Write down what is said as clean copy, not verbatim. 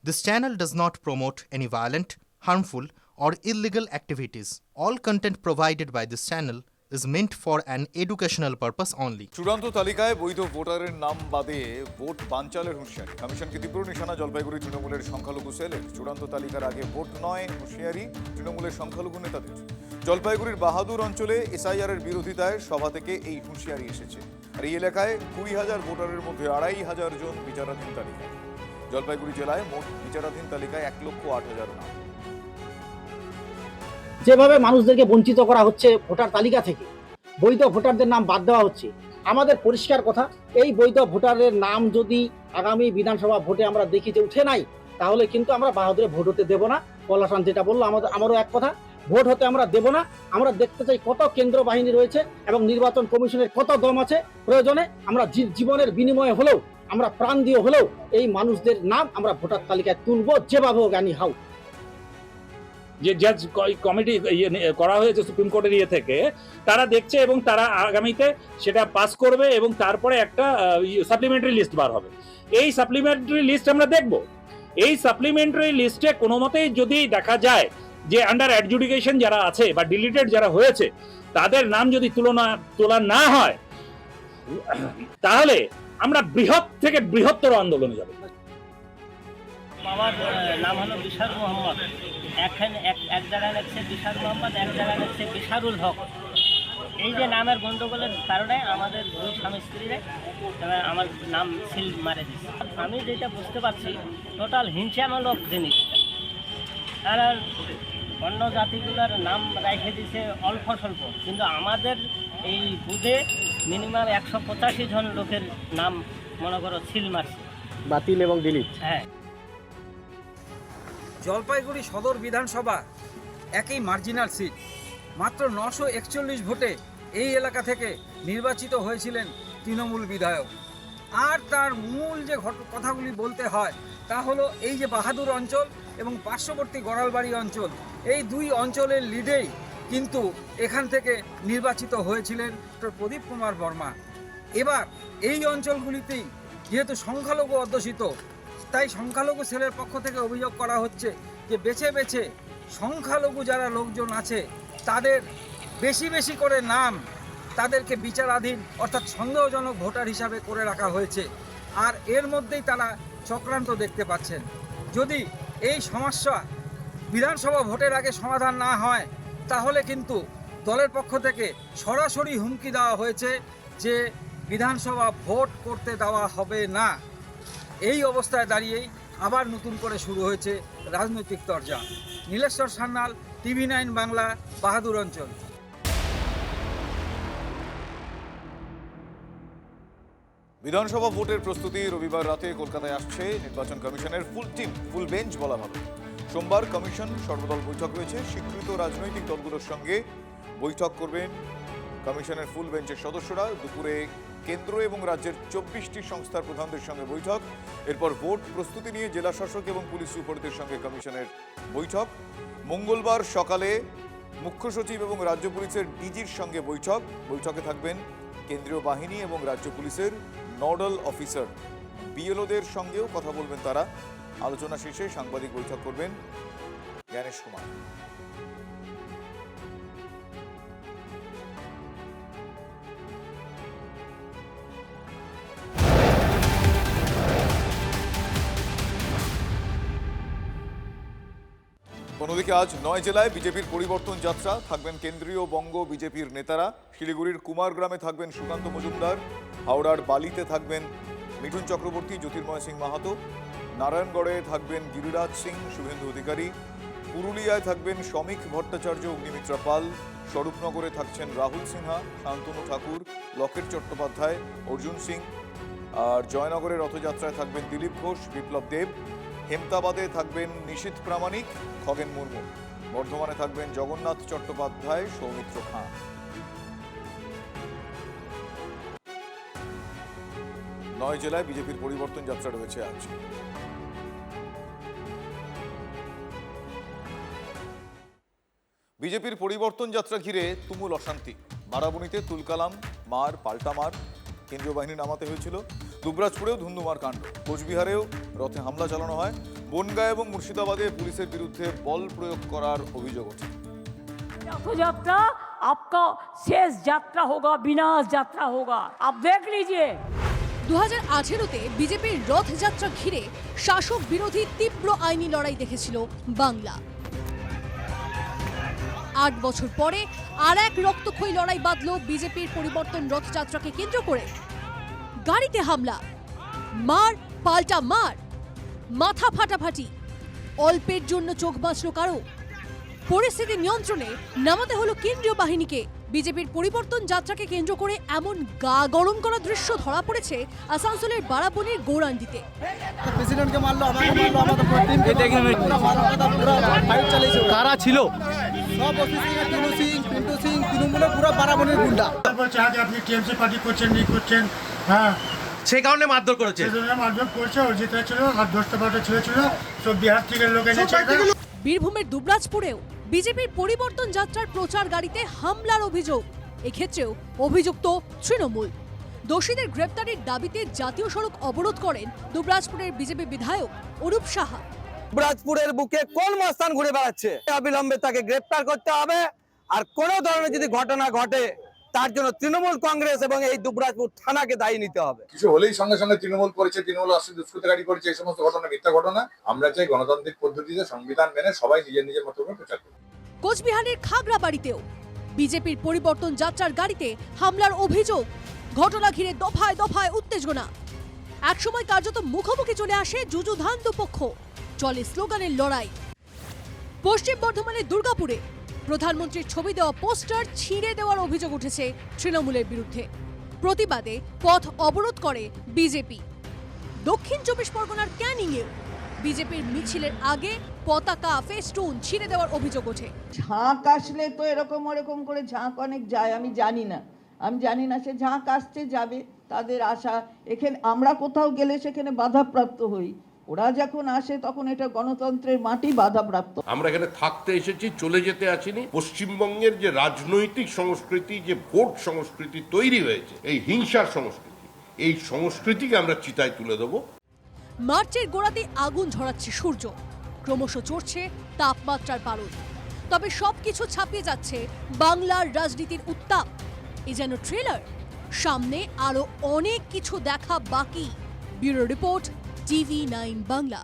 This channel does not promote any violent, harmful, or illegal activities. All content provided by this channel is meant for an educational purpose only. চূড়ান্ত তালিকায় বৈধ ভোটারের নাম বাদে vote বানচালের হুঁশিয়ারি। কমিশনকে তীব্র নিশানা জলপাইগুড়ি তৃণমূলের সংখ্যালঘু সেলের। চূড়ান্ত তালিকার আগে ভোট নয় হুঁশিয়ারি তৃণমূলের সংখ্যালঘু নেতাদের। জলপাইগুড়ির বাহাদুর অঞ্চলে এসআইআর-এর বিরোধিতায় সভা থেকে এই হুঁশিয়ারি এসেছে। আর এই এলাকায় 20,000 ভোটারের মধ্যে 2,500 জন বিচারাধীন তালিকায়। জলপাইগুড়ি জেলায় মোট বিচারাধীন তালিকায় 1,08,000 নাম। যেভাবে মানুষদেরকে বঞ্চিত করা হচ্ছে ভোটার তালিকা থেকে, বৈধ ভোটারদের নাম বাদ দেওয়া হচ্ছে, আমাদের পরিষ্কার কথা, এই বৈধ ভোটারের নাম যদি আগামী বিধানসভা ভোটে আমরা দেখি যে উঠে নাই, তাহলে কিন্তু আমরা বাহাদুরে ভোট হতে দেব না। পলাশান যেটা বললো, আমারও এক কথা, ভোট হতে আমরা দেব না। আমরা দেখতে চাই কত কেন্দ্র বাহিনী রয়েছে এবং নির্বাচন কমিশনের কত দম আছে। প্রয়োজনে আমরা জীবনের বিনিময়ে হলেও, আমরা প্রাণ দিয়ে হলেও এই মানুষদের নাম আমরা ভোটার তালিকায় তুলব, যেভাবে হোক আনি হাউ। যে জাজ কমিটি করা হয়েছে সুপ্রিম কোর্টের ইয়ে থেকে, তারা দেখছে এবং তারা আগামীতে সেটা পাস করবে এবং তারপরে একটা সাপ্লিমেন্টারি লিস্ট বার হবে। এই সাপ্লিমেন্টারি লিস্ট আমরা দেখব। এই সাপ্লিমেন্টারি লিস্টে কোনো মতেই যদি দেখা যায় যে আন্ডার অ্যাডজুডিকেশন যারা আছে বা ডিলিটেড যারা হয়েছে তাদের নাম যদি তোলা না হয়, তাহলে আমরা বৃহৎ থেকে বৃহত্তর আন্দোলনে যাব। আমার নাম হলো বিশার মোহাম্মদ। এখানে এক জায়গায় লিখছে বিশার মোহাম্মদ, এক জায়গায় লিখছে বিশারুল হক। এই যে নামের গণ্ডগোলের কারণে আমাদের দুই স্বামী স্ত্রীরা আমার নাম সিল মারে দিচ্ছে। আমি যেটা বুঝতে পারছি, টোটাল হিংসামূলক জিনিস। তারা অন্য জাতিগুলোর নাম রেখে দিছে অল্প স্বল্প, কিন্তু আমাদের এই বুথে মিনিমাম 185 জন লোকের নাম মনে করো সিল মারছে, বাতিল এবং ডিলিট। হ্যাঁ, জলপাইগুড়ি সদর বিধানসভা একই মার্জিনাল সিট, মাত্র 941 ভোটে এই এলাকা থেকে নির্বাচিত হয়েছিলেন তৃণমূল বিধায়ক। আর তার মূল যে কথাগুলি বলতে হয় তা হলো এই যে বাহাদুর অঞ্চল এবং পার্শ্ববর্তী গড়ালবাড়ি অঞ্চল, এই দুই অঞ্চলের লিডেই কিন্তু এখান থেকে নির্বাচিত হয়েছিলেন প্রদীপ কুমার বর্মা। এবার এই অঞ্চলগুলিতেই যেহেতু সংখ্যালঘু অধ্যুষিত, তাই সংখ্যালঘু সেলের পক্ষ থেকে অভিযোগ করা হচ্ছে যে বেছে বেছে সংখ্যালঘু যারা লোকজন আছে তাদের বেশি বেশি করে নাম তাদেরকে বিচারাধীন অর্থাৎ সন্দেহজনক ভোটার হিসাবে করে রাখা হয়েছে। আর এর মধ্যেই তারা চক্রান্ত দেখতে পাচ্ছেন। যদি এই সমস্যা বিধানসভা ভোটের আগে সমাধান না হয়, তাহলে কিন্তু দলের পক্ষ থেকে সরাসরি হুমকি দেওয়া হয়েছে যে বিধানসভা ভোট করতে দেওয়া হবে না। এই অবস্থায় দাঁড়িয়েই আবার নতুন করে শুরু হয়েছে রাজনৈতিক তরজা। নীলেশ্বর সান্যাল, TV9 বাংলা, বাহাদুর অঞ্চল। বিধানসভা ভোটের প্রস্তুতি রবিবার রাতে কলকাতায় আসছে নির্বাচন কমিশনের ফুল টিম, ফুল বেঞ্চ বলা হবে। সোমবার কমিশন সর্বদল বৈঠক রয়েছে। স্বীকৃত রাজনৈতিক দলগুলোর সঙ্গে বৈঠক করবেন কমিশনের ফুল বেঞ্চের সদস্যরা। দুপুরে কেন্দ্র এবং রাজ্যের 24টি সংস্থার প্রধানদের সঙ্গে বৈঠক। এরপর ভোট প্রস্তুতি নিয়ে জেলা শাসক এবং পুলিশ সুপারদের সঙ্গে কমিশনের বৈঠক। মঙ্গলবার সকালে মুখ্য সচিব এবং রাজ্য পুলিশের ডিজির সঙ্গে বৈঠক। বৈঠকে থাকবেন কেন্দ্রীয় বাহিনী এবং রাজ্য পুলিশের নোডাল অফিসার, বিএলওদের সঙ্গেও কথা বলবেন তারা। আলোচনা শেষে সাংবাদিক বৈঠক করবেন জ্ঞানেশ কুমার। অন্যদিকে আজ 9 জেলায় বিজেপির পরিবর্তন যাত্রা। থাকবেন কেন্দ্রীয় বঙ্গ বিজেপির নেতারা। শিলিগুড়ির কুমারগ্রামে থাকবেন সুকান্ত মজুমদার, হাওড়ার বালিতে থাকবেন মিঠুন চক্রবর্তী, জ্যোতির্ময় সিং মাহাতো, নারায়ণগড়ে থাকবেন গিরিরাজ সিং, শুভেন্দু অধিকারী, পুরুলিয়ায় থাকবেন শ্রমিক ভট্টাচার্য, অগ্নিমিত্রা পাল, স্বরূপনগরে থাকছেন রাহুল সিনহা, শান্তনু ঠাকুর, লকেট চট্টোপাধ্যায়, অর্জুন সিং। আর জয়নগরের রথযাত্রায় থাকবেন দিলীপ ঘোষ, বিপ্লব দেব। হেমতাবাদে থাকবেন নিশীথ প্রামাণিক, খগেন মুর্মু। বর্ধমানে থাকবেন জগন্নাথ চট্টোপাধ্যায়, সৌমিত্র খাঁ। নয় জেলায় বিজেপির পরিবর্তন যাত্রা রয়েছে আজ। বিজেপির পরিবর্তন যাত্রা ঘিরে তুমুল অশান্তি। বারাবণীতে তুলকালাম, মার পাল্টা মার, কেন্দ্রীয় বাহিনী নামাতে হয়েছিল। দুবরাজপুরেও ধুন্ধুমার কাণ্ড। কোচবিহারেও রথে হামলা চালানো হয়। বনগাঁ এবং মুর্শিদাবাদে পুলিশের বিরুদ্ধে বল প্রয়োগ করার অভিযোগ ওঠে। रथयात्रा आपका शेष यात्रा होगा, विनाश यात्रा होगा, आप देख लीजिए। 2018-তে বিজেপির রথযাত্রা ঘিরে শাসক বিরোধী তীব্র আইনি লড়াই দেখেছিল বাংলা। 8 বছর পরে আর এক রক্তক্ষয়ী লড়াই বাঁধল বিজেপির পরিবর্তন রথযাত্রাকে কেন্দ্র করে। গাড়িতে হামলা, মার পাল্টা মার, মাথা ফাটাফাটি, অল্পের জন্য চোখ বাঁচল কারো। পরিস্থিতি নিয়ন্ত্রণে নামাতে হলো কেন্দ্রীয় বাহিনীকে। বিজেপির পরিবর্তন যাত্রাকে কেন্দ্র করে এমন গা গরম করা দৃশ্য ধরা পড়েছে আসানসোলের বারাবণীর গৌরাঙ্গিতে। প্রেসিডেন্টকে মারলো, আমাকে মারলো, আমাদের পুরো টিমকে ফাইট চালিয়েছে। কারা ছিল? সব অফিসে পিন্টু সিং তৃণমূলের পুরো বারাবণীর গুন্ডা। বলছে আগে আপনি টিএমসি পার্টি করছেন, ই করছেন, হ্যাঁ সেই কারণে মারধর করেছে। মারধর করছে, অরিজিৎ ছিল আর 10টা ছিল সব বিহার থেকে লোক এনেছে। বীরভূমের দুবরাজপুরেও বিজেপির পরিবর্তন যাত্রার প্রচার গাড়িতে হামলার অভিযোগ। এক্ষেত্রেও অভিযুক্ত তৃণমূল। দোষীদের গ্রেপ্তারের দাবিতে জাতীয় সড়ক অবরোধ করেন দুবরাজপুরের বিজেপি বিধায়ক অরূপ সাহা। দুবরাজপুরের বুকে কোন মস্তান ঘুরে বেড়াচ্ছে, অবিলম্বে তাকে গ্রেপ্তার করতে হবে। আর কোন ধরনের যদি ঘটনা ঘটে তার জন্য তৃণমূল কংগ্রেস এবং এই দুবরাজপুর থানাকে দায়ী নিতে হবে। কিছু হলেই সঙ্গে সঙ্গে তৃণমূল করেছে, তৃণমূল আসলে দুষ্কৃতকারী করেছে, এই সমস্ত ঘটনা মিথ্যা ঘটনা। আমরা চাই গণতান্ত্রিক পদ্ধতিতে সংবিধান মেনে সবাই নিজের নিজের মতো করে প্রচার করুন। কোচবিহারের খাগড়াবাড়িতেও বিজেপির পরিবর্তন যাত্রার গাড়িতে হামলার অভিযোগ। ঘটনা ঘিরে দফায় দফায় উত্তেজনা। একসময় কার্যত মুখোমুখি চলে আসে যুযুধান দুপক্ষ, চলে স্লোগানের লড়াই। পশ্চিম বর্ধমানের দুর্গাপুরে প্রধানমন্ত্রীর ছবি দেওয়া পোস্টার ছিঁড়ে দেওয়ার অভিযোগ উঠেছে তৃণমূলের বিরুদ্ধে। প্রতিবাদে পথ অবরোধ করে বিজেপি। দক্ষিণ 24 পরগনার ক্যানিংয়েও বিজেপির মিছিলের আগে পতাকা ফেস্টুন ছিঁড়ে দেওয়ার অভিযোগ ওঠে। ঝাঁক আসলে তো এরকম করে ঝাঁক অনেক যায়, আমি জানি না সে ঝাঁক আসছে যাবে, তাদের আশা। এখানে আমরা কোথাও গেলে সেখানে বাধাপ্রাপ্ত হই, ওরা যখন আসে তখন এটা গণতন্ত্রের মাটি, বাধাপ্রাপ্ত। আমরা এখানে থাকতে এসেছি, চলে যেতে আসিনি। পশ্চিমবঙ্গের যে রাজনৈতিক সংস্কৃতি, যে ভোট সংস্কৃতি তৈরি হয়েছে, এই হিংসার সংস্কৃতি, এই সংস্কৃতিকে আমরা চিতায় তুলে দেবো। মার্চের গোড়াতে আগুন ঝরাচ্ছে সূর্য, ক্রমশ চড়ছে তাপমাত্রার পারদ। তবে সবকিছু ছাপিয়ে যাচ্ছে বাংলার রাজনীতির উত্তাপ। এ যেন ট্রেলার, সামনে আরো অনেক কিছু দেখা বাকি। Bureau report, TV9 Bangla.